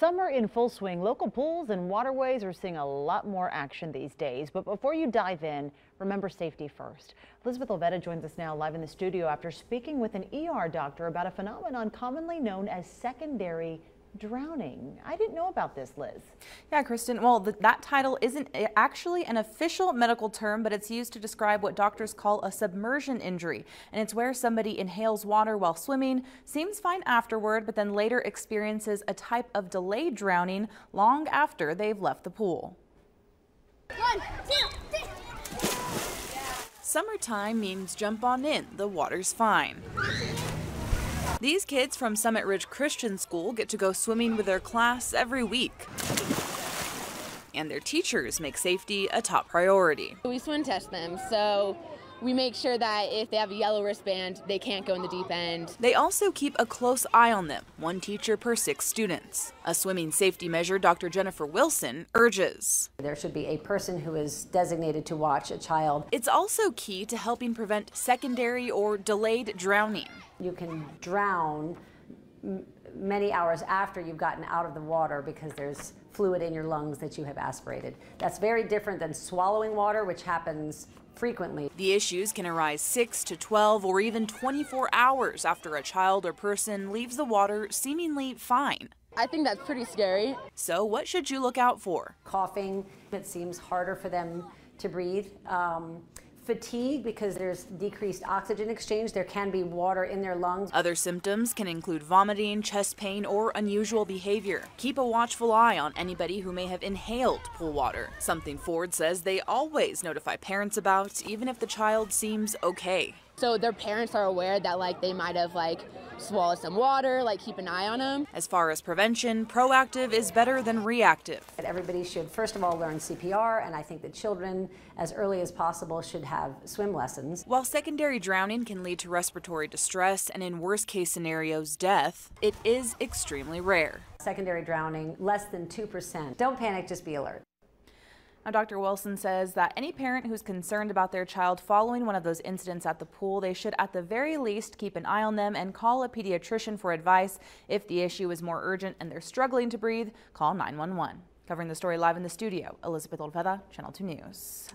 Summer in full swing. Local pools and waterways are seeing a lot more action these days. But before you dive in, remember safety first. Elizabeth Olvera joins us now live in the studio after speaking with an ER doctor about a phenomenon commonly known as secondary drowning. I didn't know about this, Liz. Yeah, Kristen. Well, that title isn't actually an official medical term, but it's used to describe what doctors call a submersion injury. And it's where somebody inhales water while swimming, seems fine afterward, but then later experiences a type of delayed drowning long after they've left the pool. 1, 2, 3. Summertime means jump on in. The water's fine. These kids from Summit Ridge Christian School get to go swimming with their class every week. And their teachers make safety a top priority. We swim test them, so we make sure that if they have a yellow wristband, they can't go in the deep end. They also keep a close eye on them, one teacher per 6 students. A swimming safety measure Dr. Jennifer Wilson urges. There should be a person who is designated to watch a child. It's also key to helping prevent secondary or delayed drowning. You can drown many hours after you've gotten out of the water because there's fluid in your lungs that you have aspirated. That's very different than swallowing water, which happens frequently. The issues can arise 6 to 12 or even 24 hours after a child or person leaves the water seemingly fine. I think that's pretty scary. So what should you look out for? Coughing, it seems harder for them to breathe. Fatigue, because there's decreased oxygen exchange. There can be water in their lungs. Other symptoms can include vomiting, chest pain, or unusual behavior. Keep a watchful eye on anybody who may have inhaled pool water, something Ford says they always notify parents about, even if the child seems okay. So their parents are aware that they might have swallowed some water, keep an eye on them. As far as prevention, proactive is better than reactive. Everybody should first of all learn CPR, and I think that children as early as possible should have swim lessons. While secondary drowning can lead to respiratory distress and in worst case scenarios death, it is extremely rare. Secondary drowning, less than 2%. Don't panic, just be alert. Now, Dr. Wilson says that any parent who's concerned about their child following one of those incidents at the pool, they should at the very least keep an eye on them and call a pediatrician for advice. If the issue is more urgent and they're struggling to breathe, call 911. Covering the story live in the studio, Elizabeth Olvera, Channel 2 News.